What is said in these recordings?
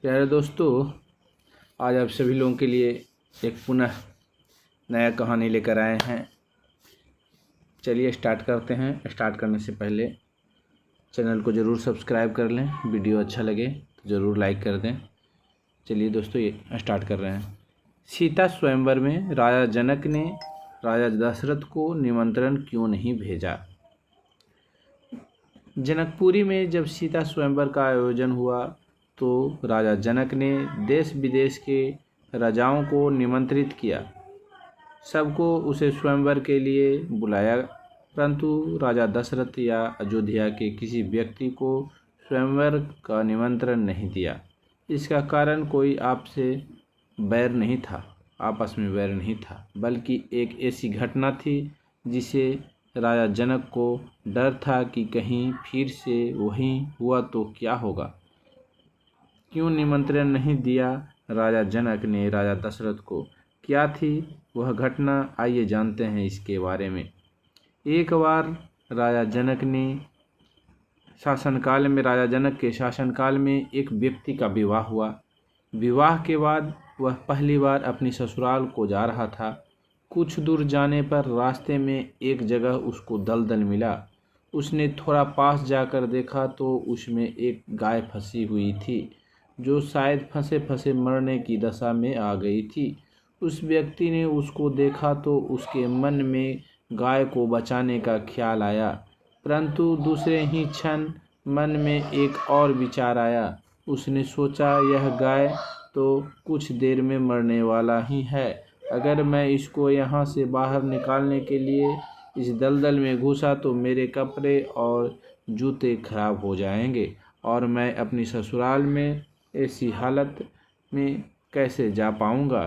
प्यारे दोस्तों, आज आप सभी लोगों के लिए एक पुनः नया कहानी लेकर आए हैं। चलिए स्टार्ट करते हैं। स्टार्ट करने से पहले चैनल को ज़रूर सब्सक्राइब कर लें। वीडियो अच्छा लगे तो ज़रूर लाइक कर दें। चलिए दोस्तों, ये स्टार्ट कर रहे हैं। सीता स्वयंवर में राजा जनक ने राजा दशरथ को निमंत्रण क्यों नहीं भेजा। जनकपुरी में जब सीता स्वयंवर का आयोजन हुआ तो राजा जनक ने देश विदेश के राजाओं को निमंत्रित किया। सबको उसे स्वयंवर के लिए बुलाया, परंतु राजा दशरथ या अयोध्या के किसी व्यक्ति को स्वयंवर का निमंत्रण नहीं दिया। इसका कारण कोई आपस में वैर नहीं था, बल्कि एक ऐसी घटना थी जिसे राजा जनक को डर था कि कहीं फिर से वही हुआ तो क्या होगा। क्यों निमंत्रण नहीं दिया राजा जनक ने राजा दशरथ को? क्या थी वह घटना? आइए जानते हैं इसके बारे में। एक बार राजा जनक के शासनकाल में एक व्यक्ति का विवाह हुआ। विवाह के बाद वह पहली बार अपनी ससुराल को जा रहा था। कुछ दूर जाने पर रास्ते में एक जगह उसको दलदल मिला। उसने थोड़ा पास जाकर देखा तो उसमें एक गाय फंसी हुई थी, जो शायद फंसे फंसे मरने की दशा में आ गई थी। उस व्यक्ति ने उसको देखा तो उसके मन में गाय को बचाने का ख्याल आया, परंतु दूसरे ही क्षण मन में एक और विचार आया। उसने सोचा, यह गाय तो कुछ देर में मरने वाला ही है। अगर मैं इसको यहाँ से बाहर निकालने के लिए इस दलदल में घुसा तो मेरे कपड़े और जूते खराब हो जाएंगे और मैं अपनी ससुराल में ऐसी हालत में कैसे जा पाऊंगा।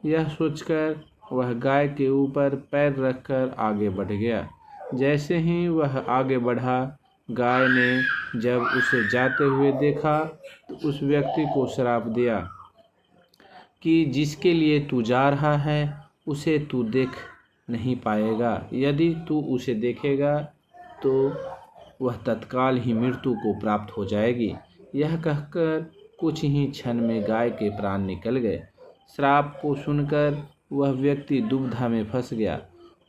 यह सोचकर वह गाय के ऊपर पैर रखकर आगे बढ़ गया। जैसे ही वह आगे बढ़ा, गाय ने जब उसे जाते हुए देखा तो उस व्यक्ति को श्राप दिया कि जिसके लिए तू जा रहा है उसे तू देख नहीं पाएगा। यदि तू उसे देखेगा तो वह तत्काल ही मृत्यु को प्राप्त हो जाएगी। यह कहकर कुछ ही क्षण में गाय के प्राण निकल गए। श्राप को सुनकर वह व्यक्ति दुविधा में फंस गया।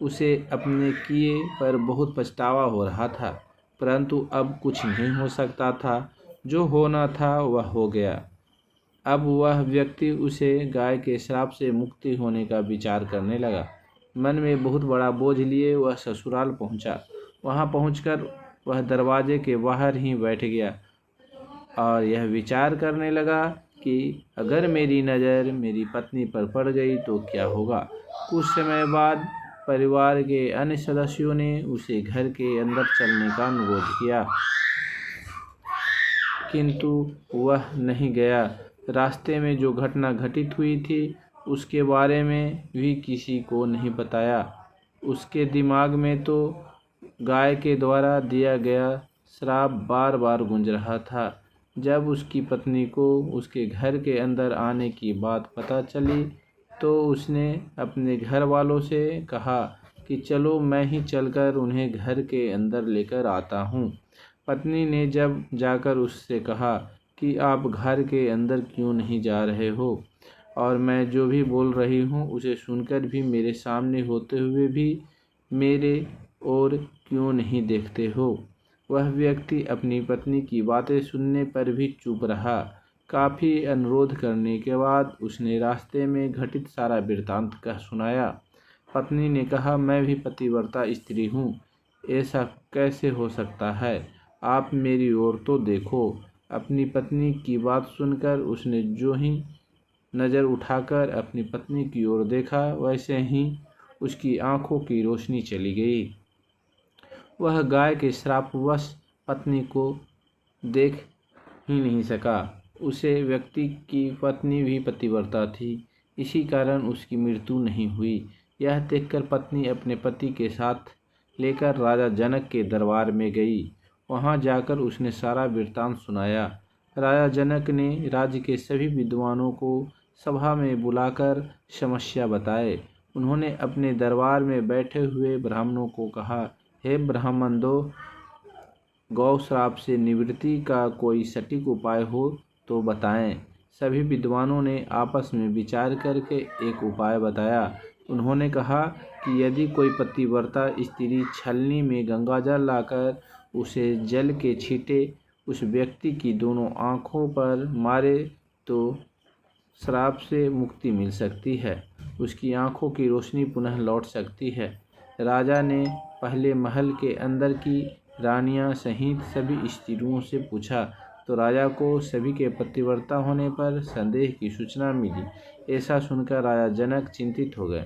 उसे अपने किए पर बहुत पछतावा हो रहा था, परंतु अब कुछ नहीं हो सकता था। जो होना था वह हो गया। अब वह व्यक्ति उसे गाय के श्राप से मुक्ति होने का विचार करने लगा। मन में बहुत बड़ा बोझ लिए वह ससुराल पहुंचा। वहां पहुंचकर वह दरवाजे के बाहर ही बैठ गया और यह विचार करने लगा कि अगर मेरी नज़र मेरी पत्नी पर पड़ गई तो क्या होगा। कुछ समय बाद परिवार के अन्य सदस्यों ने उसे घर के अंदर चलने का अनुरोध किया, किंतु वह नहीं गया। रास्ते में जो घटना घटित हुई थी उसके बारे में भी किसी को नहीं बताया। उसके दिमाग में तो गाय के द्वारा दिया गया श्राप बार बार गूंज रहा था। जब उसकी पत्नी को उसके घर के अंदर आने की बात पता चली तो उसने अपने घर वालों से कहा कि चलो मैं ही चलकर उन्हें घर के अंदर लेकर आता हूँ। पत्नी ने जब जाकर उससे कहा कि आप घर के अंदर क्यों नहीं जा रहे हो, और मैं जो भी बोल रही हूँ उसे सुनकर भी मेरे सामने होते हुए भी मेरे ओर क्यों नहीं देखते हो। वह व्यक्ति अपनी पत्नी की बातें सुनने पर भी चुप रहा। काफ़ी अनुरोध करने के बाद उसने रास्ते में घटित सारा वृत्तांत कह सुनाया। पत्नी ने कहा, मैं भी पतिव्रता स्त्री हूँ, ऐसा कैसे हो सकता है? आप मेरी ओर तो देखो। अपनी पत्नी की बात सुनकर उसने जो ही नज़र उठाकर अपनी पत्नी की ओर देखा, वैसे ही उसकी आंखों की रोशनी चली गई। वह गाय के श्रापवश पत्नी को देख ही नहीं सका। उसे व्यक्ति की पत्नी भी पतिव्रता थी, इसी कारण उसकी मृत्यु नहीं हुई। यह देखकर पत्नी अपने पति के साथ लेकर राजा जनक के दरबार में गई। वहां जाकर उसने सारा वृत्तांत सुनाया। राजा जनक ने राज्य के सभी विद्वानों को सभा में बुलाकर समस्या बताए। उन्होंने अपने दरबार में बैठे हुए ब्राह्मणों को कहा, हे ब्राह्मणों, गौ श्राप से निवृत्ति का कोई सटीक उपाय हो तो बताएं। सभी विद्वानों ने आपस में विचार करके एक उपाय बताया। उन्होंने कहा कि यदि कोई पतिव्रता स्त्री छलनी में गंगाजल लाकर उसे जल के छींटे उस व्यक्ति की दोनों आँखों पर मारे तो श्राप से मुक्ति मिल सकती है, उसकी आँखों की रोशनी पुनः लौट सकती है। राजा ने पहले महल के अंदर की रानियां सहित सभी स्त्रियों से पूछा तो राजा को सभी के पतिव्रता होने पर संदेह की सूचना मिली। ऐसा सुनकर राजा जनक चिंतित हो गए।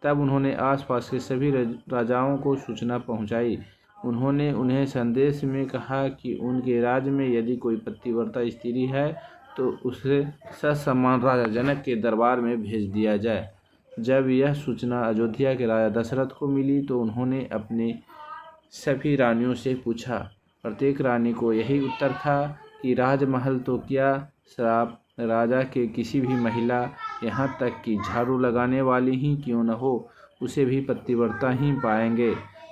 तब उन्होंने आसपास के सभी राजाओं को सूचना पहुंचाई। उन्होंने उन्हें संदेश में कहा कि उनके राज्य में यदि कोई पतिव्रता स्त्री है तो उसे ससम्मान राजा जनक के दरबार में भेज दिया जाए। जब यह सूचना अयोध्या के राजा दशरथ को मिली तो उन्होंने अपने सभी रानियों से पूछा। प्रत्येक रानी को यही उत्तर था कि राजमहल तो क्या, श्राप राजा के किसी भी महिला, यहाँ तक कि झाड़ू लगाने वाली ही क्यों न हो, उसे भी पतिव्रता ही पाएंगे।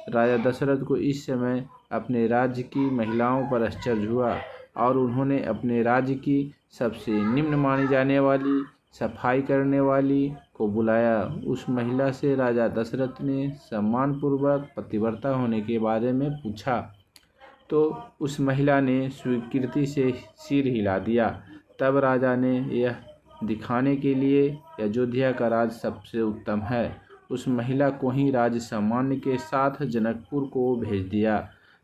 राजा दशरथ को इस समय अपने राज्य की महिलाओं पर आश्चर्य हुआ और उन्होंने अपने राज्य की सबसे निम्न मानी जाने वाली सफाई करने वाली को बुलाया। उस महिला से राजा दशरथ ने सम्मानपूर्वक पतिव्रता होने के बारे में पूछा तो उस महिला ने स्वीकृति से सिर हिला दिया। तब राजा ने यह दिखाने के लिए अयोध्या का राज सबसे उत्तम है, उस महिला को ही राज सम्मान के साथ जनकपुर को भेज दिया।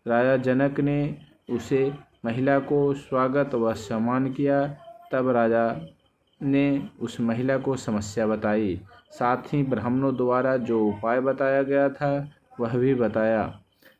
राजा जनक ने उसे महिला को स्वागत व सम्मान किया। तब राजा ने उस महिला को समस्या बताई, साथ ही ब्राह्मणों द्वारा जो उपाय बताया गया था वह भी बताया।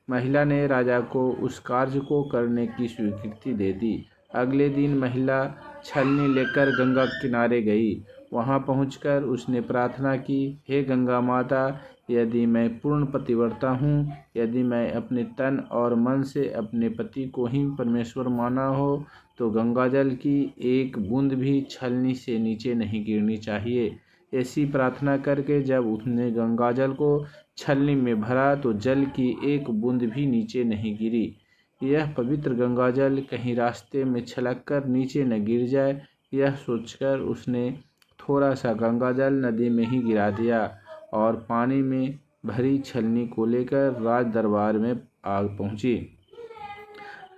महिला ने राजा को उस कार्य को करने की स्वीकृति दे दी। अगले दिन महिला छलनी लेकर गंगा किनारे गई। वहां पहुंचकर उसने प्रार्थना की, हे गंगा माता, यदि मैं पूर्ण पतिव्रता हूँ, यदि मैं अपने तन और मन से अपने पति को ही परमेश्वर माना हो तो गंगाजल की एक बूंद भी छलनी से नीचे नहीं गिरनी चाहिए। ऐसी प्रार्थना करके जब उसने गंगाजल को छलनी में भरा तो जल की एक बूंद भी नीचे नहीं गिरी। यह पवित्र गंगाजल कहीं रास्ते में छलककर नीचे न गिर जाए, यह सोचकर उसने थोड़ा सा गंगाजल नदी में ही गिरा दिया और पानी में भरी छलनी को लेकर राज दरबार में आग पहुंची।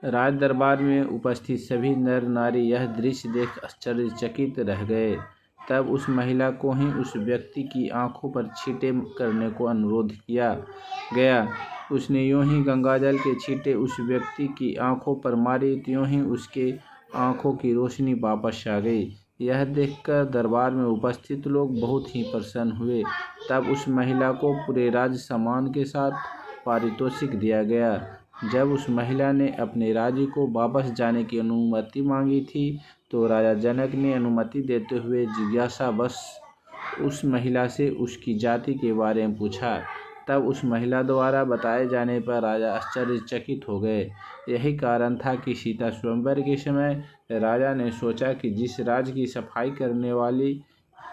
राज दरबार में उपस्थित सभी नर नारी यह दृश्य देख आश्चर्यचकित रह गए। तब उस महिला को ही उस व्यक्ति की आंखों पर छींटे करने को अनुरोध किया गया। उसने यूं ही गंगाजल के छींटे उस व्यक्ति की आंखों पर मारे, त्यों ही उसके आंखों की रोशनी वापस आ गई। यह देखकर दरबार में उपस्थित लोग बहुत ही प्रसन्न हुए। तब उस महिला को पूरे राज सम्मान के साथ पारितोषिक दिया गया। जब उस महिला ने अपने राज्य को वापस जाने की अनुमति मांगी थी तो राजा जनक ने अनुमति देते हुए जिज्ञासावश उस महिला से उसकी जाति के बारे में पूछा। तब उस महिला द्वारा बताए जाने पर राजा आश्चर्यचकित हो गए। यही कारण था कि सीता स्वयंवर के समय राजा ने सोचा कि जिस राज्य की सफाई करने वाली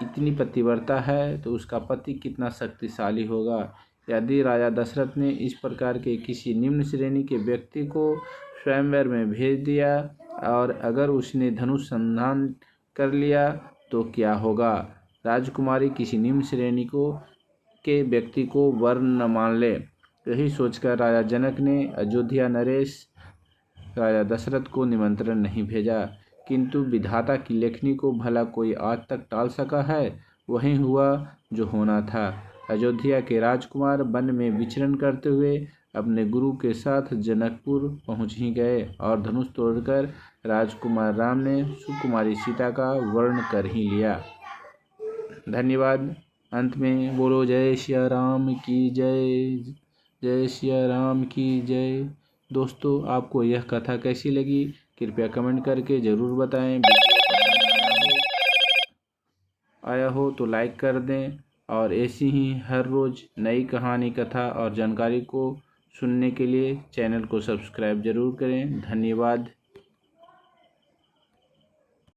इतनी पतिव्रता है तो उसका पति कितना शक्तिशाली होगा। यदि राजा दशरथ ने इस प्रकार के किसी निम्न श्रेणी के व्यक्ति को स्वयंवर में भेज दिया और अगर उसने धनुष संधान कर लिया तो क्या होगा। राजकुमारी किसी निम्न श्रेणी के व्यक्ति को वर न मान ले। यही सोचकर राजा जनक ने अयोध्या नरेश राजा दशरथ को निमंत्रण नहीं भेजा, किंतु विधाता की लेखनी को भला कोई आज तक टाल सका है। वही हुआ जो होना था। अयोध्या के राजकुमार वन में विचरण करते हुए अपने गुरु के साथ जनकपुर पहुंच ही गए और धनुष तोड़कर राजकुमार राम ने सुकुमारी सीता का वर्ण कर ही लिया। धन्यवाद। अंत में बोलो जय सिया राम की जय, जय सिया राम की जय। दोस्तों, आपको यह कथा कैसी लगी कृपया कमेंट करके ज़रूर बताएं। वीडियो पसंद आया हो तो लाइक कर दें और ऐसी ही हर रोज़ नई कहानी, कथा और जानकारी को सुनने के लिए चैनल को सब्सक्राइब ज़रूर करें। धन्यवाद।